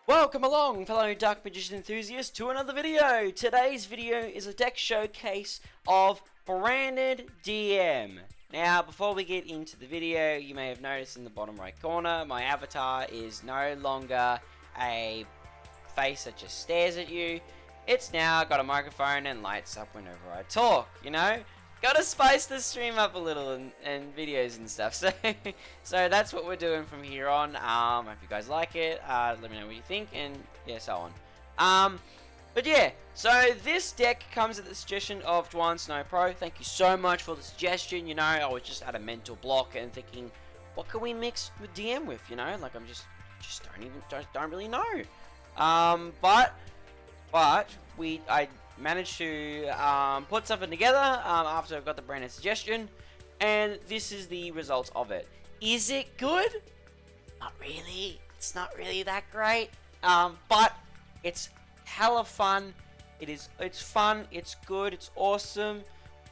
Welcome along, fellow Dark Magician enthusiasts, to another video. Today's video is a deck showcase of Branded DM. Now, before we get into the video, you may have noticed in the bottom right corner, my avatar is no longer a face that just stares at you. It's now got a microphone and lights up whenever I talk, you know? Gotta spice the stream up a little and videos and stuff. So that's what we're doing from here on. Hope you guys like it. Let me know what you think, and yeah, so on. But yeah, so this deck comes at the suggestion of Dwan Snow Pro. Thank you so much for the suggestion. You know, I was just at a mental block and thinking, what can we mix with DM with? You know, like I'm just don't really know. But I managed to put something together after I've got the branded suggestion, and this is the results of it. Is it good? Not really. It's not really that great, but it's hella fun. It's fun, it's good, it's awesome.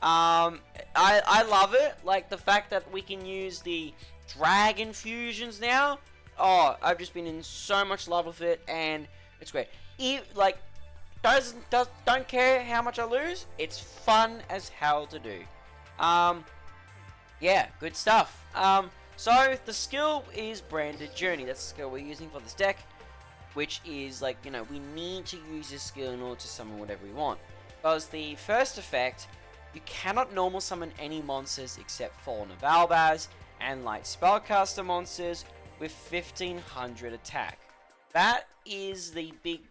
I love it, like the fact that we can use the dragon fusions now. Oh, I've just been in so much love with it, and it's great. Don't care how much I lose. It's fun as hell to do. Yeah, good stuff. So the skill is Branded Journey. That's the skill we're using for this deck, which is like, you know, we need to use this skill in order to summon whatever we want. Because the first effect, you cannot normal summon any monsters except Fallen of Albaz and light spellcaster monsters with 1500 attack. That is the big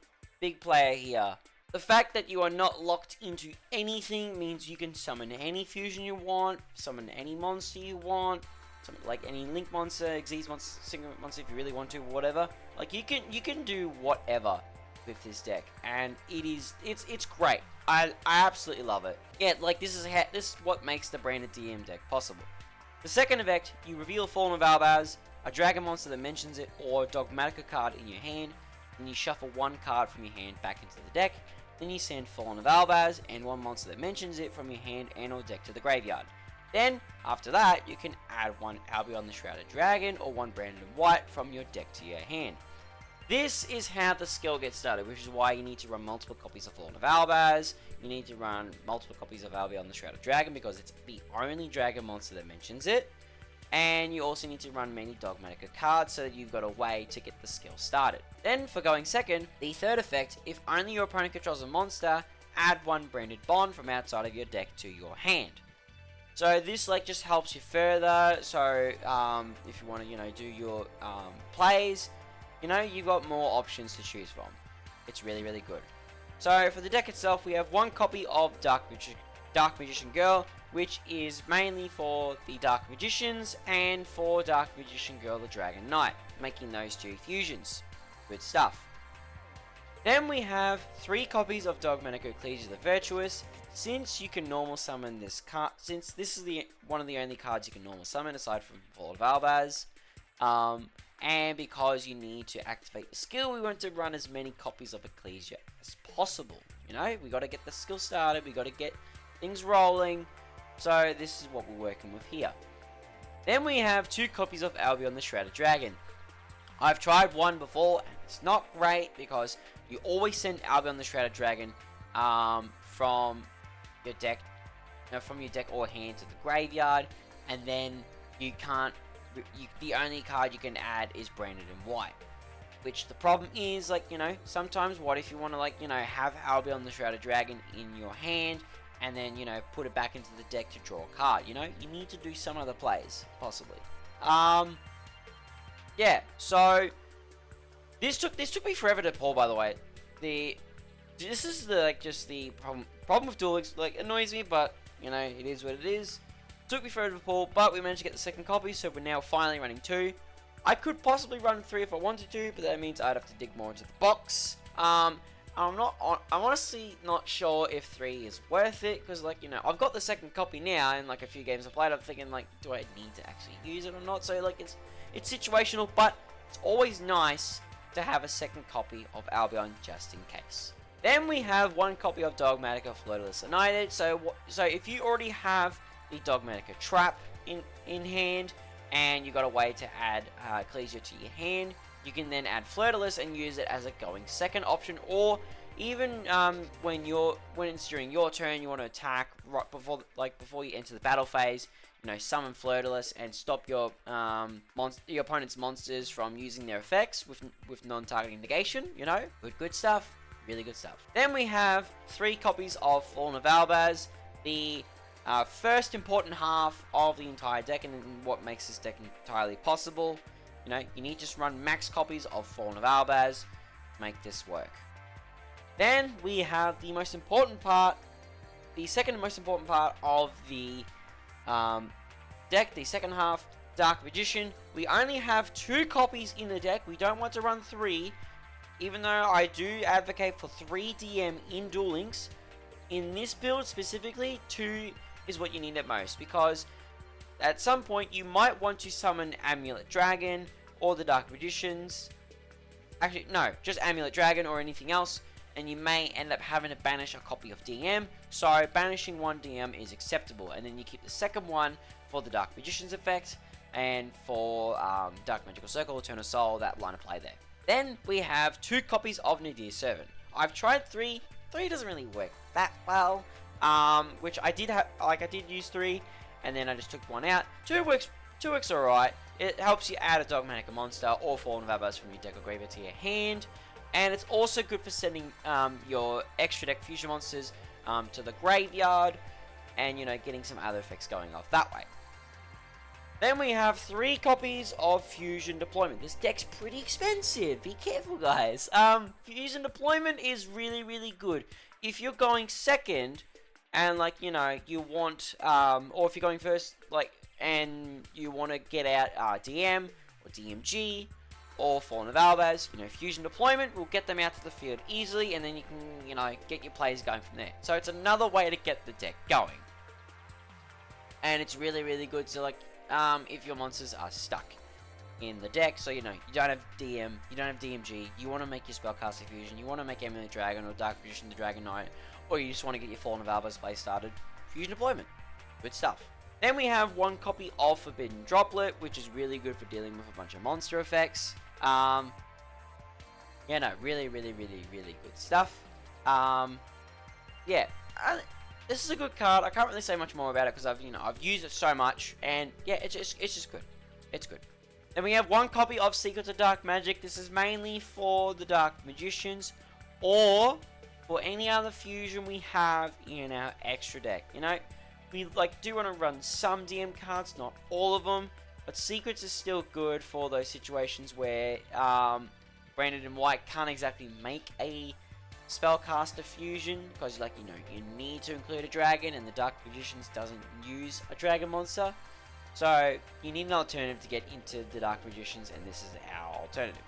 player here. The fact that you are not locked into anything means you can summon any fusion you want, summon any monster you want, summon like any link monster, Xyz monster, single monster if you really want to, whatever. Like you can do whatever with this deck, and it's great. I absolutely love it. Yeah, like this is what makes the Branded DM deck possible. The second effect, you reveal Fallen of Albaz, a dragon monster that mentions it, or a Dogmatica card in your hand. Then you shuffle one card from your hand back into the deck. Then you send Fallen of Albaz and one monster that mentions it from your hand and or deck to the graveyard. Then, after that, you can add one Albion the Shrouded Dragon or one Branded White from your deck to your hand. This is how the skill gets started, which is why you need to run multiple copies of Fallen of Albaz. You need to run multiple copies of Albion the Shrouded Dragon because it's the only dragon monster that mentions it. And you also need to run many Dogmatica cards so that you've got a way to get the skill started. Then, for going second, the third effect, if only your opponent controls a monster, add one Branded Bond from outside of your deck to your hand. So this like just helps you further, so if you want to, you know, do your plays, you know, you've got more options to choose from. It's really, really good. So for the deck itself, we have one copy of Dark Magician Girl, which is mainly for the Dark Magicians and for Dark Magician Girl the Dragon Knight, making those two fusions. Good stuff. Then we have 3 copies of Dogmatica Ecclesia the Virtuous. Since you can normal summon this card, since this is one of the only cards you can normal summon aside from Fallen of Albaz, and because you need to activate the skill, we want to run as many copies of Ecclesia as possible. You know, we got to get the skill started, we got to get things rolling. So this is what we're working with here. Then we have 2 copies of Albion the Shrouded Dragon. I've tried one before and it's not great because you always send Albion the Shrouded Dragon from your deck, or hand to the graveyard, and then you can't. The only card you can add is Branded in White. Which the problem is, like, you know, sometimes what if you want to, like, you know, have Albion the Shrouded Dragon in your hand and then, you know, put it back into the deck to draw a card, you know? You need to do some other plays, possibly. Yeah, so this took me forever to pull, by the way. This is the problem with Duel, like, annoys me, but, you know, it is what it is. Took me forever to pull, but we managed to get the second copy, so we're now finally running 2. I could possibly run 3 if I wanted to, but that means I'd have to dig more into the box. I'm honestly not sure if 3 is worth it, because, like, you know, I've got the second copy now, and, like, a few games I've played, I'm thinking, like, do I need to actually use it or not? So, like, it's situational, but it's always nice to have a second copy of Albion just in case. Then we have 1 copy of Dogmatica Flirtless United. So if you already have the Dogmatica Trap in hand, and you got a way to add Ecclesia to your hand, you can then add Flirtulus and use it as a going second option, or even when it's during your turn, you want to attack right before you enter the battle phase. You know, summon Flirtulus and stop your opponent's monsters from using their effects with non-targeting negation. You know, good stuff, really good stuff. Then we have 3 copies of Fallen of Albaz, the first important half of the entire deck, and what makes this deck entirely possible. You know, you need to just run max copies of Fallen of Albaz to make this work. Then we have the most important part, the second most important part of the deck, the second half, Dark Magician. We only have 2 copies in the deck. We don't want to run 3, even though I do advocate for 3 DM in Duel Links. In this build specifically, 2 is what you need at most, because at some point you might want to summon Amulet Dragon or the Dark Magicians. Actually, no, just Amulet Dragon or anything else, and you may end up having to banish a copy of DM. So banishing 1 DM is acceptable, and then you keep the second one for the Dark Magician's effect, and for Dark Magical Circle, Eternal Soul, that line of play there. Then we have 2 copies of Nadir Servant. I've tried 3. 3 doesn't really work that well, which I did have, I did use 3, and then I just took 1 out. 2 works alright. It helps you add a Dogmatic monster or Fallen of Albaz from your deck or graveyard to your hand. And it's also good for sending your extra deck fusion monsters to the graveyard, and, you know, getting some other effects going off that way. Then we have 3 copies of Fusion Deployment. This deck's pretty expensive. Be careful, guys. Fusion Deployment is really, really good. If you're going second, and, like, you know, you want, or if you're going first, like, and you want to get out DM or DMG or Fallen of Albaz, you know, Fusion Deployment will get them out to the field easily, and then you can, you know, get your plays going from there. So it's another way to get the deck going. And it's really, really good to, like, if your monsters are stuck in the deck, so, you know, you don't have DM, you don't have DMG, you want to make your Spellcaster Fusion, you want to make Amulet Dragon or Dark Magician the Dragon Knight, or you just want to get your Fallen of Albaz play started, Fusion Deployment. Good stuff. Then we have 1 copy of Forbidden Droplet, which is really good for dealing with a bunch of monster effects. Yeah, no, really, really, really, really good stuff. Yeah, this is a good card. I can't really say much more about it because I've used it so much, and yeah, it's just good. It's good. Then we have 1 copy of Secrets of Dark Magic. This is mainly for the Dark Magicians, or for any other fusion we have in our extra deck. You know, we do want to run some DM cards, not all of them, but Secrets is still good for those situations where Branded and White can't exactly make a Spellcaster Fusion, because, like, you know, you need to include a dragon, and the Dark Magicians doesn't use a dragon monster. So you need an alternative to get into the Dark Magicians, and this is our alternative.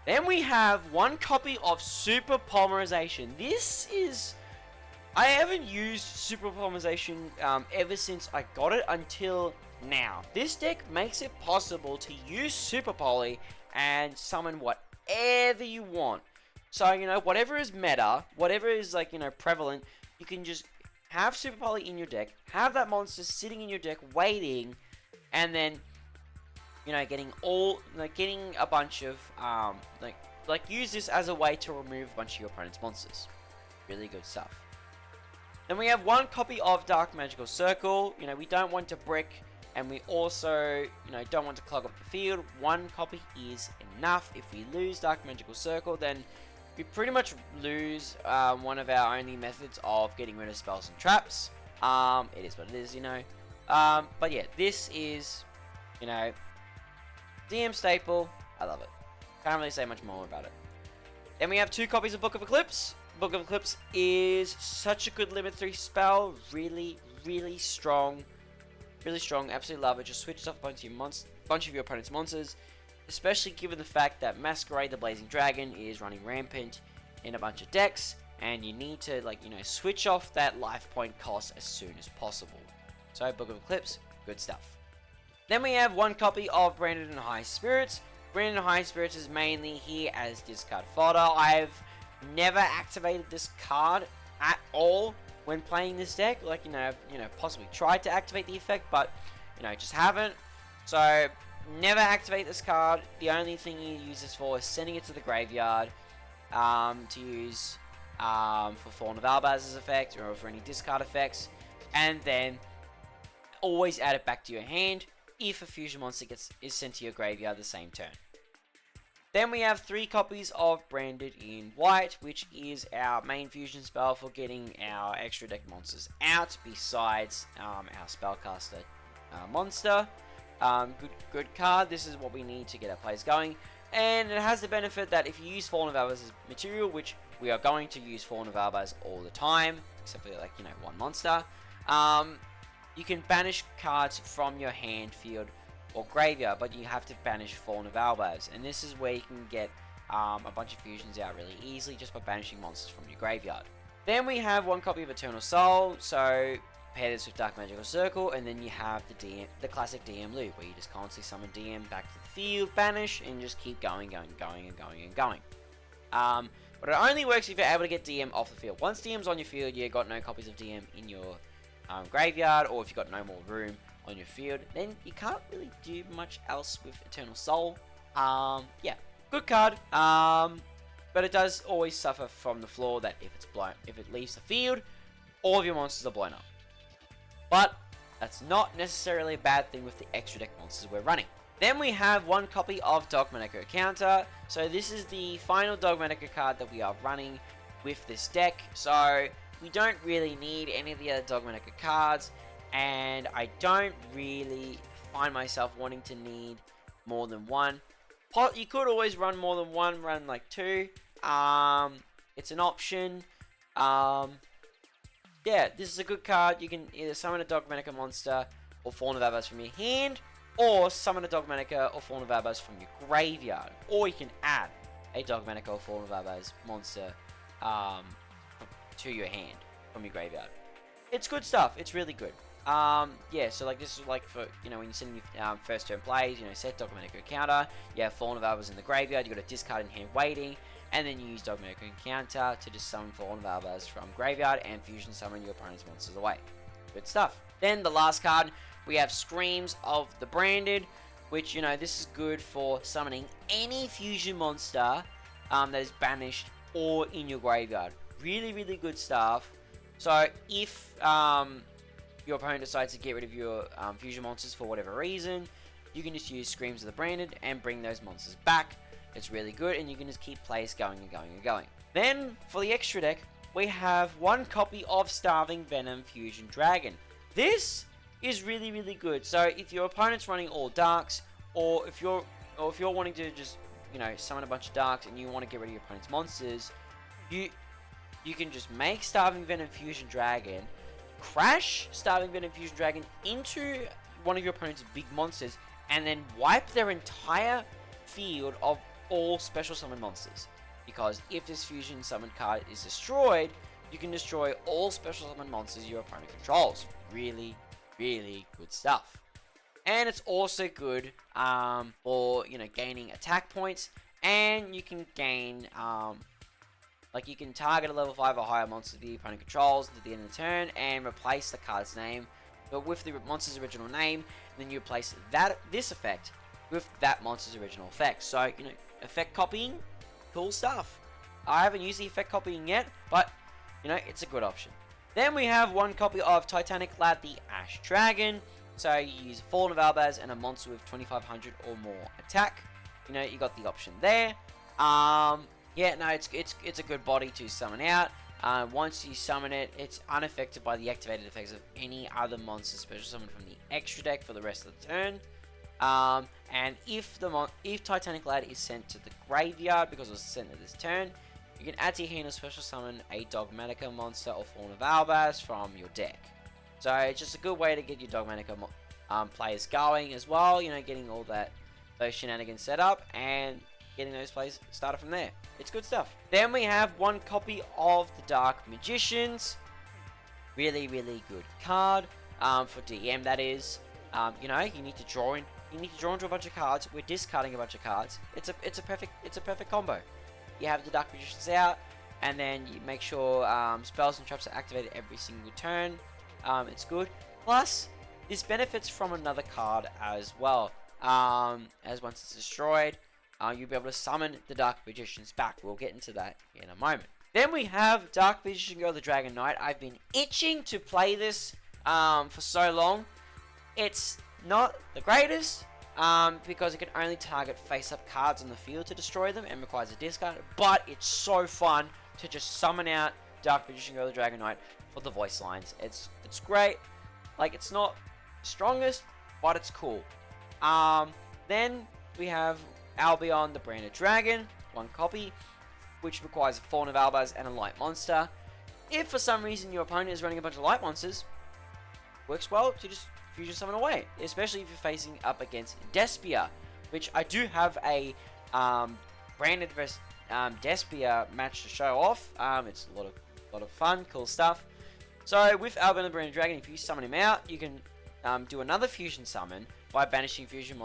Then we have 1 copy of Super Polymerization. This is... I haven't used Super Polymerization ever since I got it until now. This deck makes it possible to use Super Poly and summon whatever you want. So, you know, whatever is meta, whatever is, like, you know, prevalent, you can just have Super Poly in your deck, have that monster sitting in your deck waiting, and then, you know, getting a bunch of, use this as a way to remove a bunch of your opponent's monsters. Really good stuff. Then we have 1 copy of Dark Magical Circle. You know, we don't want to brick, and we also, you know, don't want to clog up the field. 1 copy is enough. If we lose Dark Magical Circle, then we pretty much lose one of our only methods of getting rid of spells and traps. It is what it is, you know. But yeah, this is, you know, DM staple. I love it. Can't really say much more about it. Then we have 2 copies of Book of Eclipse. Book of Eclipse is such a good limit 3 spell. Really, really strong. Really strong. Absolutely love it. Just switches off a bunch of your opponent's monsters. Especially given the fact that Masquerade the Blazing Dragon is running rampant in a bunch of decks, and you need to, like, you know, switch off that life point cost as soon as possible. So, Book of Eclipse, good stuff. Then we have 1 copy of Branded and High Spirits. Branded and High Spirits is mainly here as discard fodder. I've never activated this card at all when playing this deck. Like, you know, possibly tried to activate the effect, but, you know, just haven't. So, never activate this card. The only thing you use this for is sending it to the graveyard to use for Fallen of Albaz's effect or for any discard effects, and then always add it back to your hand if a fusion monster is sent to your graveyard the same turn. Then we have 3 copies of Branded in White, which is our main fusion spell for getting our extra deck monsters out, besides our spellcaster monster. Good card. This is what we need to get our plays going, and it has the benefit that if you use Fallen of Albaz as material, which we are going to use Fallen of Albaz all the time, except for like one monster, you can banish cards from your hand, field, or graveyard, but you have to banish Fallen of Albaz, and this is where you can get a bunch of fusions out really easily just by banishing monsters from your graveyard. Then we have 1 copy of Eternal Soul, so pair this with Dark Magical Circle, and then you have the classic DM loop, where you just constantly summon DM back to the field, banish, and just keep going. But it only works if you're able to get DM off the field. Once DM's on your field, you've got no copies of DM in your graveyard, or if you've got no more room on your field, then you can't really do much else with Eternal Soul. Yeah, good card. But it does always suffer from the flaw that if it leaves the field, all of your monsters are blown up. But that's not necessarily a bad thing with the extra deck monsters we're running. Then we have 1 copy of Dogmatico Counter. So this is the final Dogmatico card that we are running with this deck. So we don't really need any of the other Dogmatico cards, and I don't really find myself wanting to need more than 1. You could always run more than 1, run like 2. It's an option. Yeah, this is a good card. You can either summon a Dogmatica monster or Fallen of Albaz from your hand, or summon a Dogmatica or Fallen of Albaz from your graveyard. Or you can add a Dogmatica or Fallen of Albaz monster to your hand from your graveyard. It's good stuff. It's really good. Yeah, so like this is like for, when you're sending your first turn plays, set Dogmatico Counter, you have Fallen of Albaz in the graveyard, you got a discard in hand waiting, and then you use Dogmatico Counter to just summon Fallen of Albaz from graveyard and fusion summon your opponent's monsters away. Good stuff. Then the last card, we have Screams of the Branded, which, this is good for summoning any fusion monster that is banished or in your graveyard. Really, really good stuff. So if your opponent decides to get rid of your fusion monsters for whatever reason, you can just use Screams of the Branded and bring those monsters back. It's really good, and you can just keep plays going and going and going. Then, for the extra deck, we have 1 copy of Starving Venom Fusion Dragon. This is really, really good. So if your opponent's running all darks, or if you're wanting to just, summon a bunch of darks and you want to get rid of your opponent's monsters, you can just make Starving Venom Fusion Dragon, crash Starving Venom Fusion Dragon into one of your opponent's big monsters, and then wipe their entire field of all special summon monsters. Because if this fusion summon card is destroyed, you can destroy all special summon monsters your opponent controls. Really, really good stuff. And it's also good for gaining attack points, and you can gain you can target a level 5 or higher monster the opponent controls at the end of the turn and replace the card's name, but with the monster's original name. Then you replace this effect with that monster's original effect. So effect copying, cool stuff. I haven't used the effect copying yet, but it's a good option. Then we have 1 copy of Titanic Lad, the Ash Dragon. So you use Fallen of Albaz and a monster with 2500 or more attack. You got the option there. Yeah, no, it's a good body to summon out. Once you summon it, it's unaffected by the activated effects of any other monster special summon from the extra deck for the rest of the turn. And if Titanic Lad is sent to the graveyard because it was sent to this turn, you can add to your hand or special summon a Dogmatica monster or Fallen of Albaz from your deck. So it's just a good way to get your Dogmatica players going as well. Getting all those shenanigans set up and getting those plays started from there. It's good stuff. Then we have 1 copy of the Dark Magicians. Really, really good card for DM. That is, you need to draw in. You need to draw into a bunch of cards. We're discarding a bunch of cards. It's a perfect combo. You have the Dark Magicians out, and then you make sure spells and traps are activated every single turn. It's good. Plus, this benefits from another card as well. as once it's destroyed, you'll be able to summon the Dark Magicians back. We'll get into that in a moment. Then we have Dark Magician Girl, the Dragon Knight. I've been itching to play this for so long. It's not the greatest, because it can only target face-up cards on the field to destroy them and requires a discard, but it's so fun to just summon out Dark Magician Girl, the Dragon Knight for the voice lines. It's great. Like, it's not the strongest, but it's cool. Then we have Albion, the Branded Dragon, 1 copy, which requires a Fawn of Albaz and a light monster. If for some reason your opponent is running a bunch of light monsters, works well to just fusion summon away, especially if you're facing up against Despia, which I do have a Branded vs Despia match to show off. It's a lot of fun, cool stuff. So with Albion the Branded Dragon, if you summon him out, you can do another fusion summon by banishing fusion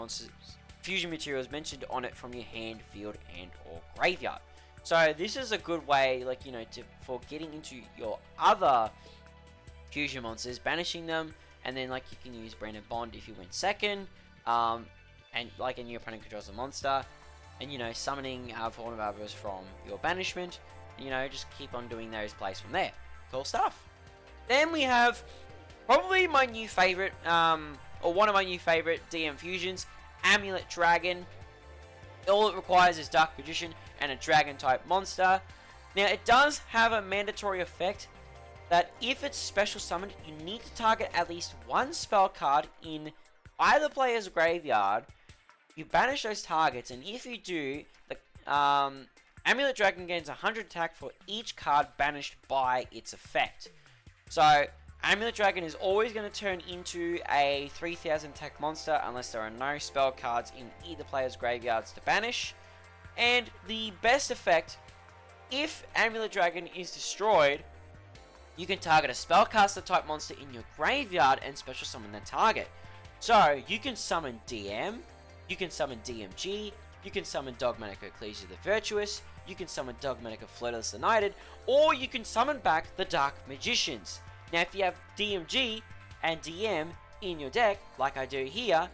materials mentioned on it from your hand, field, and or graveyard. So this is a good way, like, you know, for getting into your other fusion monsters, banishing them, and then, like, you can use Branded Bond if you win second, and like, and your opponent controls the monster, and, you know, summoning Fawn of Albaz from your banishment, and, you know, just keep on doing those plays from there. Cool stuff. Then we have probably my new favorite, or one of my new favorite DM fusions, Amulet Dragon. All it requires is Dark Magician and a Dragon type monster. Now, it does have a mandatory effect that if it's special summoned, you need to target at least one spell card in either player's graveyard. You banish those targets, and if you do, the Amulet Dragon gains 100 attack for each card banished by its effect. So, Amulet Dragon is always going to turn into a 3000 attack monster unless there are no spell cards in either player's graveyards to banish. And the best effect, if Amulet Dragon is destroyed, you can target a spellcaster type monster in your graveyard and special summon that target. So, you can summon DM, you can summon DMG, you can summon Dogmatic Ecclesia the Virtuous, you can summon Dogmatic of Flirtless United, or you can summon back the Dark Magicians. Now, if you have DMG and DM in your deck, like I do here,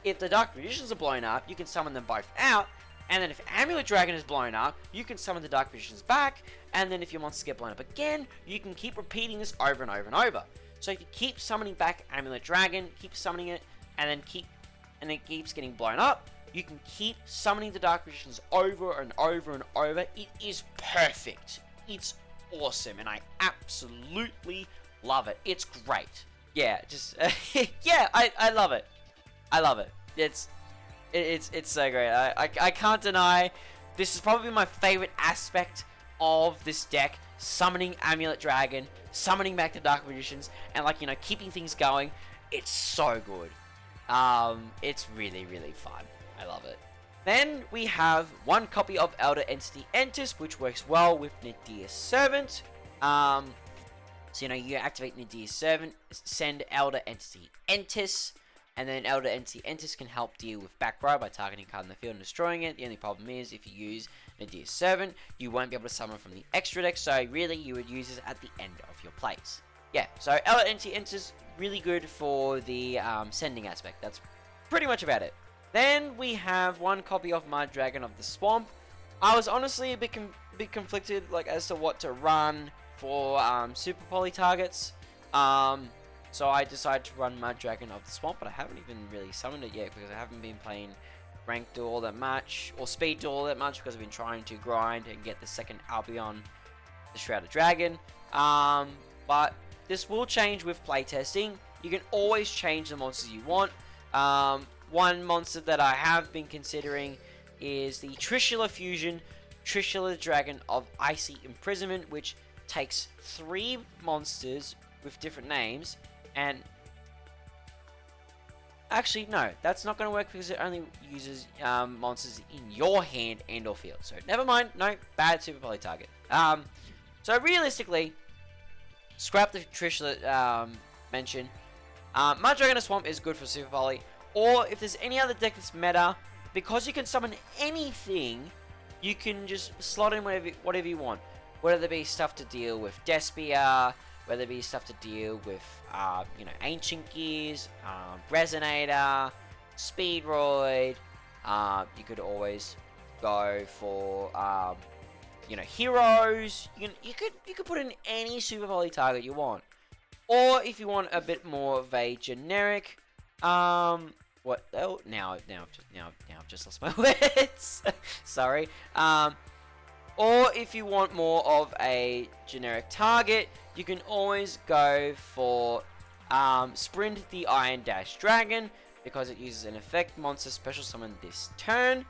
if the Dark Magicians are blown up, you can summon them both out, and then if Amulet Dragon is blown up, you can summon the Dark Magicians back, and then if your monsters get blown up again, you can keep repeating this over and over and over. So if you keep summoning back Amulet Dragon, keep summoning it, and then it keeps getting blown up, you can keep summoning the Dark Magicians over and over and over. It is perfect. It's awesome, and I absolutely love it. It's great. Yeah, just yeah, I love it. I love it. It's so great. I can't deny this is probably my favorite aspect of this deck. Summoning Amulet Dragon, summoning back the Dark Magicians, and, like, you know, keeping things going. It's so good. It's really, really fun. I love it. Then we have 1 copy of Elder Entity Entis, which works well with Nadia's Servant. So, you know, you activate Nadia's Servant, send Elder Entity Entis, and then Elder Entity Entis can help deal with back row by targeting a card in the field and destroying it. The only problem is, if you use Nadia's Servant, you won't be able to summon from the extra deck, so really you would use this at the end of your plays. Yeah, so Elder Entity Entis, really good for the sending aspect. That's pretty much about it. Then we have 1 copy of Mud Dragon of the Swamp. I was honestly a bit conflicted, like, as to what to run for Super Poly targets. So I decided to run Mud Dragon of the Swamp, but I haven't even really summoned it yet because I haven't been playing Ranked Duel all that much, or Speed Duel all that much, because I've been trying to grind and get the second Albion, the Shrouded Dragon. But this will change with playtesting. You can always change the monsters you want. One monster that I have been considering is the Trishula Fusion, Trishula Dragon of Icy Imprisonment, which takes 3 monsters with different names, and actually, no, that's not going to work because it only uses monsters in your hand and or field. So never mind, no, bad Super Poly target. So realistically, scrap the Trishula mention. Mud Dragon of Swamp is good for Super Poly, or if there's any other deck that's meta, because you can summon anything, you can just slot in whatever you want. Whether there be stuff to deal with Despia, whether it be stuff to deal with, you know, Ancient Gears, Resonator, Speedroid. You could always go for heroes. You could put in any Super Poly target you want, or if you want a bit more of a generic, what? Oh, now I've just lost my words. Sorry. Or if you want more of a generic target, you can always go for Sprint the Iron Dash Dragon, because it uses an effect monster special summon this turn.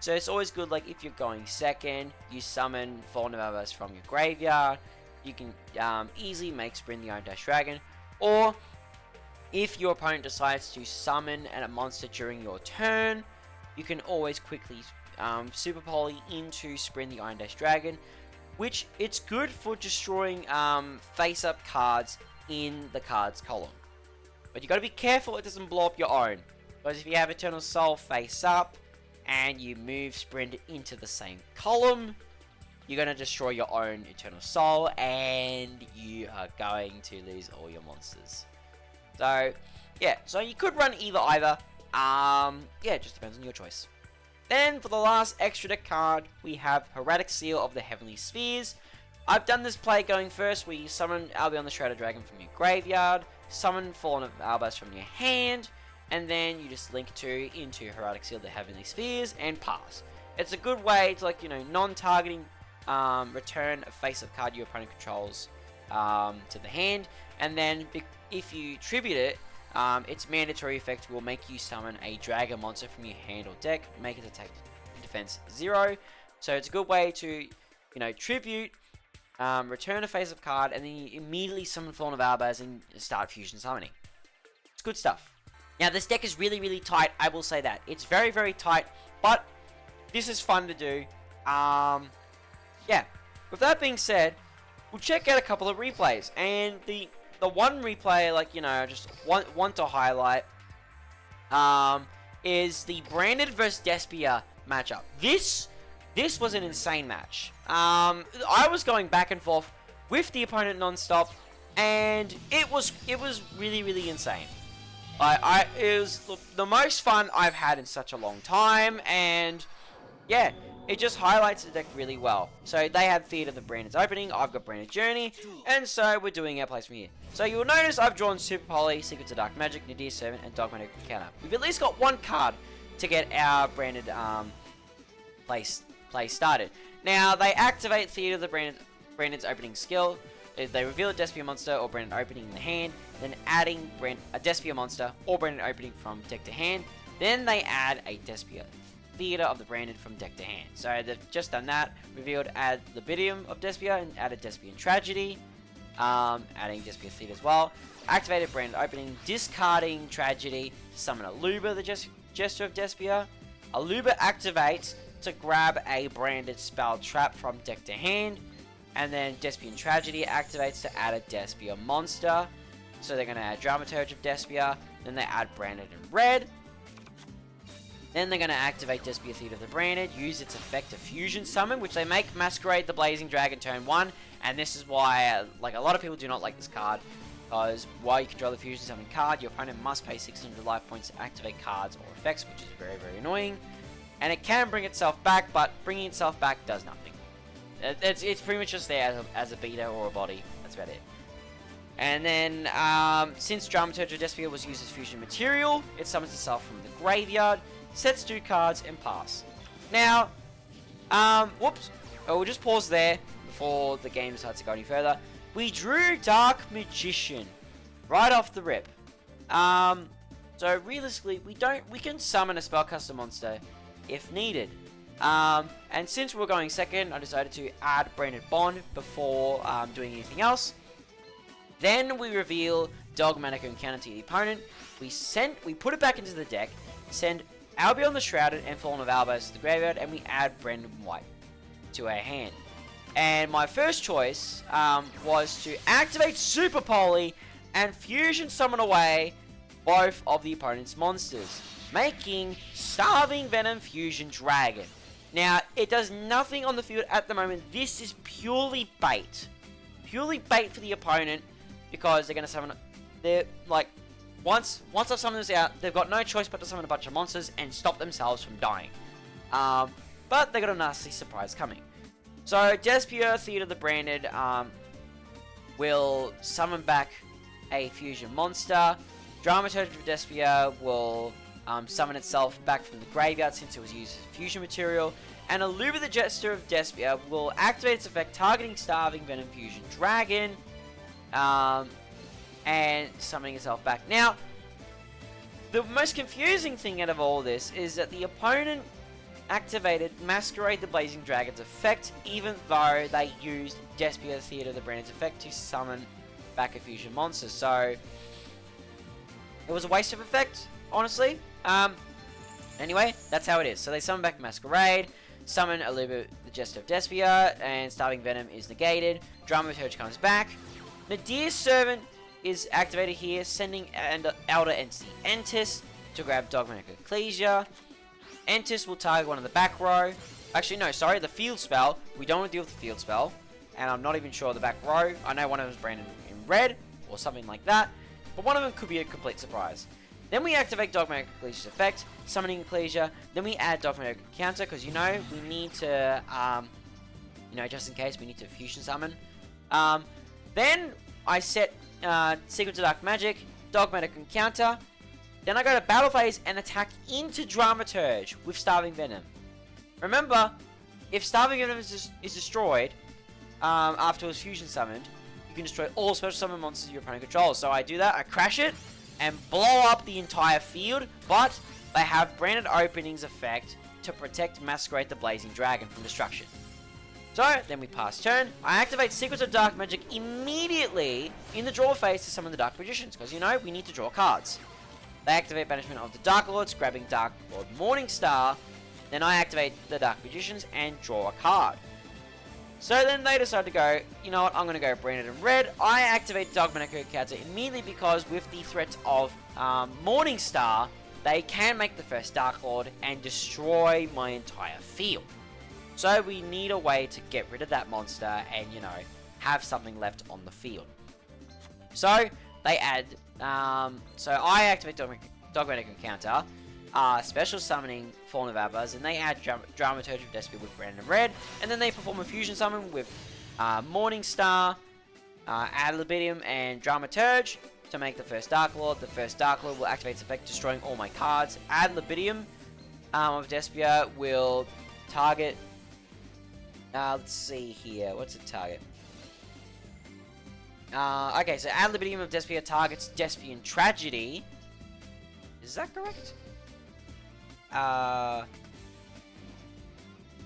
So it's always good, like if you're going second, you summon Fallen Avars from your graveyard. You can easily make Sprint the Iron Dash Dragon. Or if your opponent decides to summon a monster during your turn, you can always quickly Super Poly into Sprint the Iron Dash Dragon, which it's good for destroying face-up cards in the cards column. But you got to be careful it doesn't blow up your own, because if you have Eternal Soul face up and you move Sprint into the same column, you're going to destroy your own Eternal Soul and you are going to lose all your monsters. So yeah, so you could run either. Yeah, it just depends on your choice. Then for the last extra deck card, we have Heraldic Seal of the Heavenly Spheres. I've done this play going first, where you summon Albion the Shrouded Dragon from your graveyard, summon Fallen Albas from your hand, and then you just link 2 into Heraldic Seal of the Heavenly Spheres and pass. It's a good way to, like, non-targeting, return a face-up card your opponent controls to the hand, and then if you tribute it, its mandatory effect will make you summon a dragon monster from your hand or deck, make its attack defense 0. So it's a good way to, tribute, return a face-up card, and then you immediately summon Fallen of Albaz and start fusion summoning. It's good stuff. Now, this deck is really, really tight, I will say that. It's very, very tight, but this is fun to do. Yeah. With that being said, we'll check out a couple of replays, and the one replay, just want to highlight, is the Branded vs Despia matchup. This was an insane match. I was going back and forth with the opponent non-stop, and it was really, really insane. It was the most fun I've had in such a long time, and yeah, it just highlights the deck really well. So they have Theater of the Branded's opening, I've got Branded Journey, and so we're doing our plays from here. So you'll notice I've drawn Super Poly, Secrets of Dark Magic, Nadir Servant, and Dogmatic Encounter. We've at least got one card to get our Branded play started. Now, they activate Theater of the Branded's opening skill. They reveal a Despia monster or Branded opening in the hand, then adding a Despia monster or Branded opening from deck to hand. Then they add a Despia Theater of the Branded from deck to hand. So they've just done that. Revealed add Libidium of Despia and added Despian Tragedy. Adding Despia Theater as well. Activated Branded opening, discarding Tragedy to summon Aluba, the Gesture of Despia. Aluba activates to grab a Branded Spell Trap from deck to hand. And then Despian Tragedy activates to add a Despia monster. So they're going to add Dramaturge of Despia. Then they add Branded in red. Then they're going to activate Despia Theater of the Branded, use its effect to fusion summon, which they make Masquerade the Blazing Dragon turn 1. And this is why, a lot of people do not like this card. Because while you control the fusion summon card, your opponent must pay 600 life points to activate cards or effects, which is very, very annoying. And it can bring itself back, but bringing itself back does nothing. It's pretty much just there as a beta or a body. That's about it. And then, since Dramaturge of Despia was used as fusion material, it summons itself from the graveyard, sets 2 cards, and pass. Now, whoops. We'll just pause there before the game starts to go any further. We drew Dark Magician right off the rip. So realistically, we can summon a spellcaster monster if needed. And since we're going second, I decided to add Branded Bond before doing anything else. Then we reveal Dogmatic Encounter to the opponent. We put it back into the deck, send Albion the Shrouded and Fallen of Albas to the graveyard, and we add Branded White to our hand. And my first choice was to activate Super Poly and fusion summon away both of the opponent's monsters, making Starving Venom Fusion Dragon. Now, it does nothing on the field at the moment. This is purely bait. Purely bait for the opponent, because they're going to summon... once I've summoned this out, they've got no choice but to summon a bunch of monsters and stop themselves from dying. But they got a nasty surprise coming. So Despia, Theater the Branded, will summon back a fusion monster. Dramaturge of Despia will summon itself back from the graveyard since it was used as fusion material. And Aluba the Jester of Despia will activate its effect targeting Starving Venom Fusion Dragon. And summoning itself back. Now, the most confusing thing out of all this is that the opponent activated Masquerade the Blazing Dragon's effect, even though they used Despia Theater the Branded's effect to summon back a fusion monster. So, it was a waste of effect, honestly. Anyway, that's how it is. So they summon back Masquerade, summon Aluba the Jester of Despia, and Starving Venom is negated. Dramaturge comes back. Nadir's Servant is activated here, sending Elder Entity Entis to grab Dogmatic Ecclesia. Entis will target one of the back row. Actually, no, sorry, the field spell. We don't want to deal with the field spell. And I'm not even sure the back row. I know one of them is branded in red, or something like that. But one of them could be a complete surprise. Then we activate Dogmatic Ecclesia's effect, summoning Ecclesia. Then we add Dogmatic Counter, because, you know, we need to, just in case, we need to fusion summon. Then I set Secrets of Dark Magic, Dogmatic Encounter. Then I go to Battle Phase and attack into Dramaturge with Starving Venom. Remember, if Starving Venom is destroyed after it was fusion summoned, you can destroy all special summon monsters your opponent controls. So I do that, I crash it, and blow up the entire field, but they have Branded Openings effect to protect Masquerade the Blazing Dragon from destruction. So, then we pass turn. I activate Secrets of Dark Magic immediately in the draw phase to summon the Dark Magicians, because, you know, we need to draw cards. They activate Banishment of the Dark Lords, grabbing Dark Lord Morningstar. Then I activate the Dark Magicians and draw a card. So then they decide to go, you know what, I'm going to go Branded in red. I activate Dogmatic Counter immediately because with the threat of Morningstar, they can make the first Dark Lord and destroy my entire field. So we need a way to get rid of that monster and, you know, have something left on the field. So they add, so I activate Dogmatic Encounter, special summoning Fallen of Abbas, and they add Dramaturge of Despia with Branded in red, and then they perform a fusion summon with Morningstar, Ad Libidium, and Dramaturge to make the first Dark Lord. The first Dark Lord will activate its effect, destroying all my cards. Ad Libidium of Despia will target. Let's see here. What's the target? Okay, so Ad Libidium of Despia targets Despian Tragedy. Is that correct?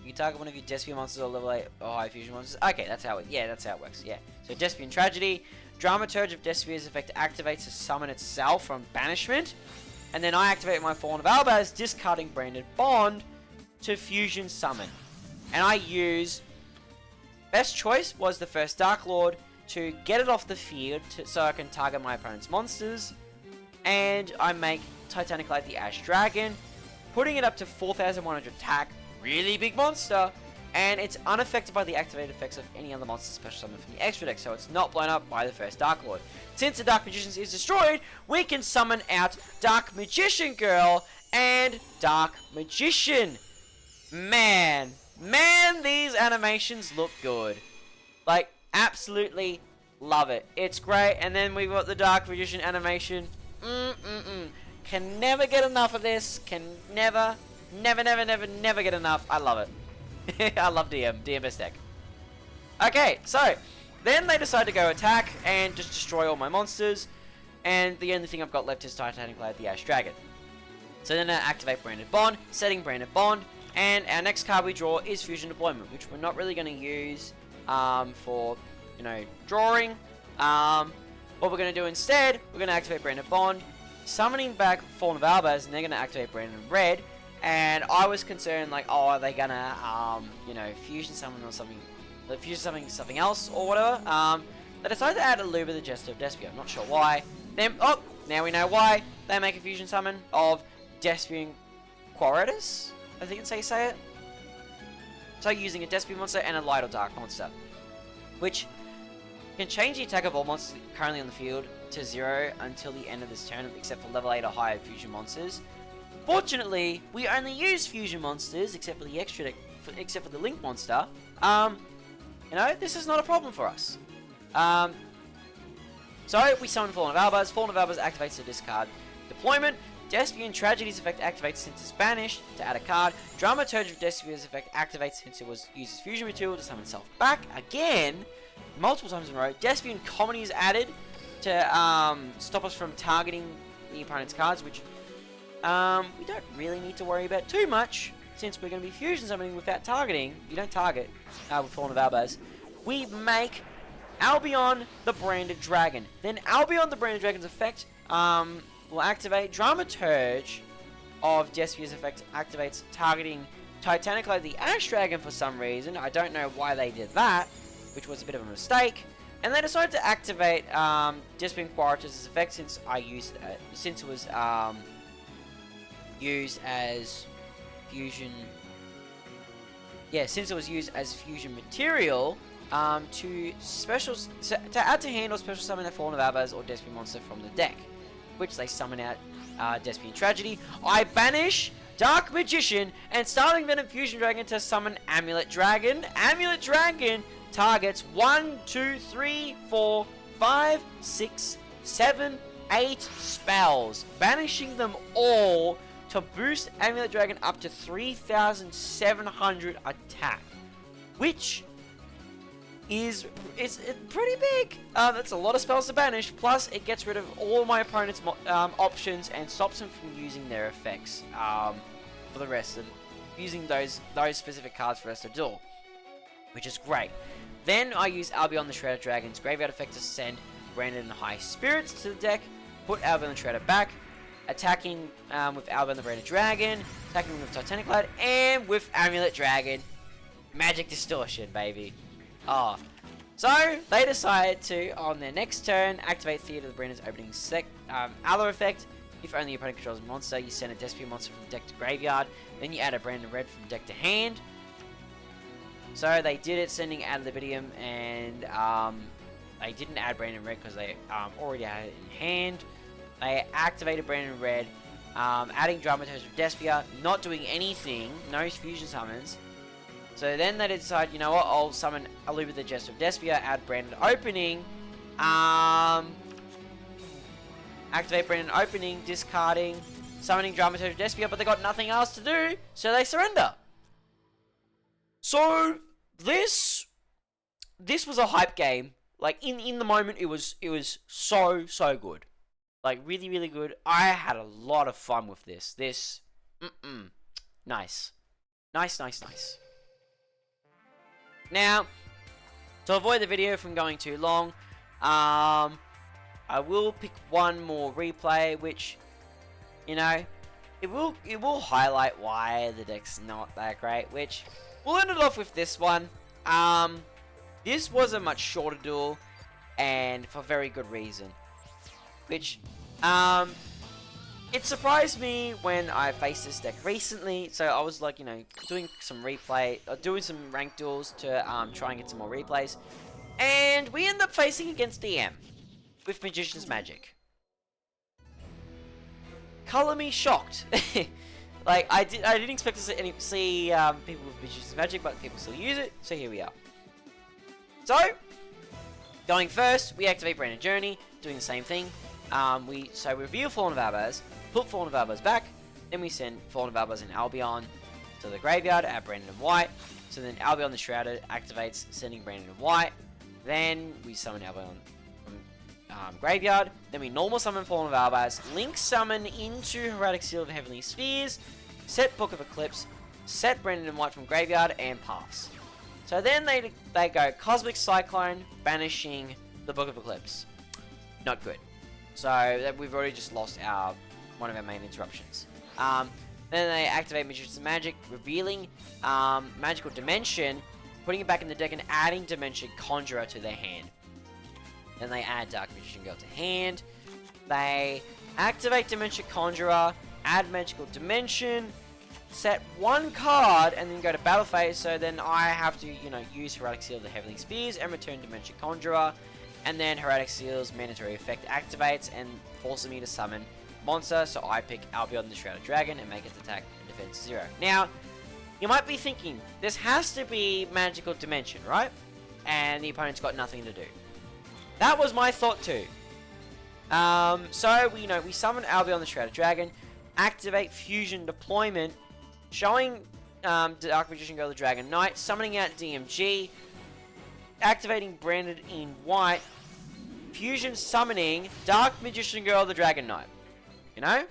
You target one of your Despian monsters or level 8 or high fusion monsters. Okay, that's how it works. Yeah. So Despian Tragedy, Dramaturge of Despia's effect activates to summon itself from banishment, and then I activate my Fallen of Albaz, discarding Branded Bond to fusion summon. And I use... Best choice was the first Dark Lord to get it off the field so I can target my opponent's monsters. And I make Titanic Light the Ash Dragon, putting it up to 4,100 attack. Really big monster. And it's unaffected by the activated effects of any other monster special summon from the extra deck, so it's not blown up by the first Dark Lord. Since the Dark Magicians is destroyed, we can summon out Dark Magician Girl and Dark Magician. Man, these animations look good. Like, absolutely love it. It's great. And then we've got the Dark Magician animation. Can never get enough of this. Can never get enough. I love it. I love DMS deck. Okay, so then they decide to go attack and just destroy all my monsters. And the only thing I've got left is Titanic Blade the Ash Dragon. So then I activate Branded Bond, setting Branded Bond. And our next card we draw is Fusion Deployment, which we're not really going to use for, you know, drawing. What we're going to do instead, we're going to activate Branded Bond, summoning back Fallen of Albaz, and they're going to activate Branded Red. And I was concerned, like, oh, are they going to, you know, fusion summon or something, fusion something else or whatever. They decided to add Aluba the Jester of Despia. I'm not sure why. Then, oh, now we know why. They make a fusion summon of Despian Quaritus, I think it's how you say it. So using a Despian monster and a light or dark monster. Which, You can change the attack of all monsters currently on the field to 0 until the end of this turn, except for level 8 or higher fusion monsters. Fortunately, we only use fusion monsters, except for the except for the Link monster. You know, this is not a problem for us. So we summon Fallen of Albaz. Fallen of Albaz activates to discard deployment. Despian Tragedy's effect activates since it's banished to add a card. Dramaturge of Despia's effect activates since it uses fusion material to summon itself back again, multiple times in a row. Despian Comedy is added to stop us from targeting the opponent's cards, which we don't really need to worry about too much, since we're going to be fusion summoning without targeting. You don't target with Fallen of Albaz. We make Albion the Branded Dragon. Then Albion the Branded Dragon's effect will activate. Dramaturge of Despia's effect activates targeting Titaniclad the Ash Dragon for some reason. I don't know why they did that, which was a bit of a mistake. And they decided to activate Despian Quaritus' effect since it was used as fusion. Yeah, since it was used as fusion material to add to hand or special summon a Fallen of Albaz or Despian monster from the deck, which they summon out Despian Tragedy. I banish Dark Magician and Starling Venom Fusion Dragon to summon Amulet Dragon. Amulet Dragon targets 1, 2, 3, 4, 5, 6, 7, 8 spells, banishing them all to boost Amulet Dragon up to 3,700 attack, which is pretty big. That's a lot of spells to banish, plus it gets rid of all my opponent's options and stops them from using their effects for the rest of using those specific cards for the rest of the duel, which is great. Then I use Albion the Shredder Dragon's graveyard effect to send Brandon and High Spirits to the deck, put Albion the Shredder back, attacking with Albion the Branded Dragon, attacking with Titaniclad, and with Amulet Dragon. Magic Distortion, baby. Oh. So, they decide to, on their next turn, activate Theater of the Brandon's opening other effect. If only your opponent controls a monster, you send a Despia monster from deck to graveyard, then you add a Brandon Red from deck to hand. So, they did it, sending Ad Libidium, and they didn't add Brandon Red because they already had it in hand. They activated Brandon Red, adding Dramaturge of Despia, not doing anything, no fusion summons. So then they decide, you know what, I'll summon Aluba the Jest of Despia, add Brandon Opening, activate Brandon Opening, discarding, summoning Dramaturge of Despia, but they got nothing else to do, so they surrender. So this was a hype game. Like in the moment, it was so good. Like, really, really good. I had a lot of fun with this. Nice. Nice. Now, to avoid the video from going too long, I will pick one more replay, which, you know, it will highlight why the deck's not that great, which we'll end it off with this one. This was a much shorter duel, and for very good reason. Which, it surprised me when I faced this deck recently, so I was like, you know, doing some ranked duels to try and get some more replays, and we end up facing against DM with Magician's Magic. Color me shocked. Like, I didn't expect to see people with Magician's Magic, but people still use it, so here we are. So, going first, we activate Branded Journey, doing the same thing. We reveal Fallen of Albaz, put Fallen of Albaz back, then we send Fallen of Albaz and Albion to the graveyard, add Brandon and White. So then Albion the Shrouded activates, sending Brandon and White. Then we summon Albion from graveyard. Then we normal summon Fallen of Albaz, link summon into Heraldic Seal of the Heavenly Spheres, set Book of Eclipse, set Brandon and White from graveyard, and pass. So then they go Cosmic Cyclone, banishing the Book of Eclipse. Not good. So we've already just lost one of our main interruptions. Then they activate Magician's Magic, revealing Magical Dimension, putting it back in the deck and adding Dimension Conjurer to their hand. Then they add Dark Magician Girl to hand. They activate Dimension Conjurer, add Magical Dimension, set one card, and then go to battle phase. So then I have to, you know, use Heraldic Seal of the Heavenly Spheres and return Dimension Conjurer. And then Heretic Seal's mandatory effect activates and forces me to summon monster, so I pick Albion the Shrouded Dragon and make its attack and defense 0. Now, you might be thinking, this has to be Magical Dimension, right? And the opponent's got nothing to do. That was my thought too. So we summon Albion the Shrouded Dragon, activate Fusion Deployment, showing Dark Magician Girl the Dragon Knight, summoning out DMG, activating Branded in white, Fusion summoning Dark Magician Girl the Dragon Knight. You know?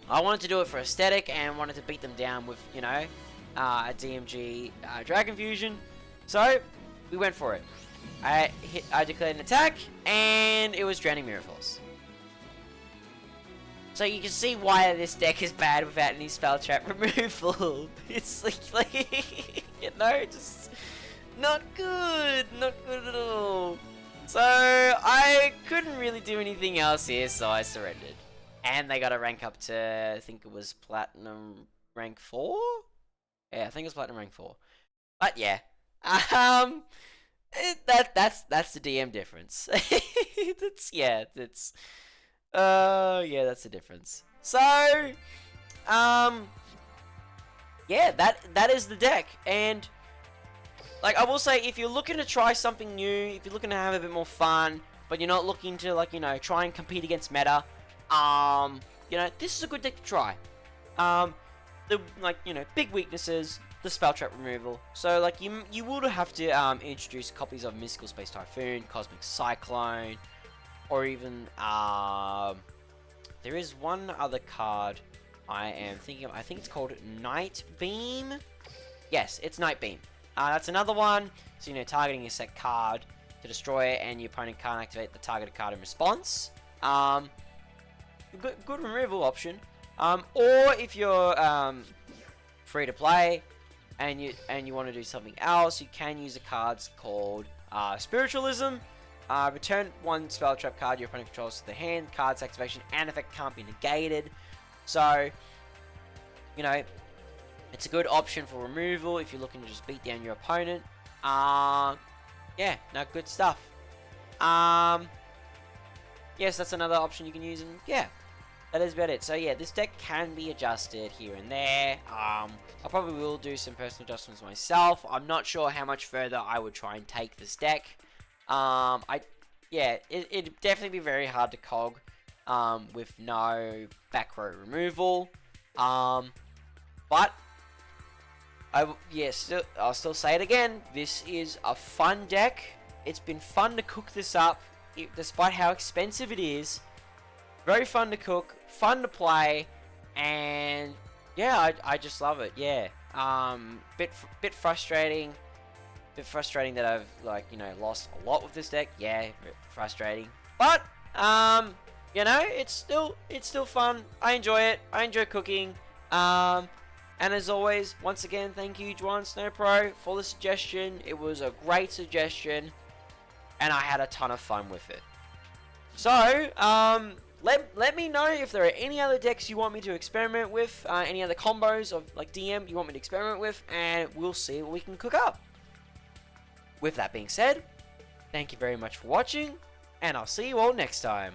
I wanted to do it for aesthetic and wanted to beat them down with, a DMG Dragon Fusion. So, we went for it. I declared an attack, and it was Drowning Mirror Force. So you can see why this deck is bad without any spell trap removal. It's just not good at all. So I couldn't really do anything else here, so I surrendered. And they got a rank up to, I think it was Platinum rank 4? Yeah, I think it was Platinum rank 4. But yeah, that's the DM difference. That's the difference. So, yeah, that is the deck. And like I will say, if you're looking to try something new, if you're looking to have a bit more fun, but you're not looking to try and compete against meta, this is a good deck to try. Big weaknesses, the spell trap removal. So you would have to introduce copies of Mystical Space Typhoon, Cosmic Cyclone, or even there is one other card I am thinking of. I think it's called Night Beam. Yes, it's Night Beam. That's another one. So targeting a set card to destroy it, and your opponent can't activate the targeted card in response. Good removal option. Or if you're free to play and you want to do something else, you can use the cards called Spiritualism. Return one spell trap card your opponent controls to the hand. Card's activation and effect can't be negated. So, it's a good option for removal if you're looking to just beat down your opponent. Good stuff. Yes, that's another option you can use, and yeah, that is about it. So yeah, this deck can be adjusted here and there. I probably will do some personal adjustments myself. I'm not sure how much further I would try and take this deck. It'd definitely be very hard to cog with no back row removal. But I'll still say it again. This is a fun deck. It's been fun to cook this up, despite how expensive it is. Very fun to cook, fun to play, and yeah, I just love it. Yeah, bit frustrating. Bit frustrating that I've lost a lot with this deck. Yeah, frustrating. But it's still fun. I enjoy it. I enjoy cooking. And as always, once again, thank you, Juan Snow Pro, for the suggestion. It was a great suggestion, and I had a ton of fun with it. So, let me know if there are any other decks you want me to experiment with, any other combos of DM you want me to experiment with, and we'll see what we can cook up. With that being said, thank you very much for watching, and I'll see you all next time.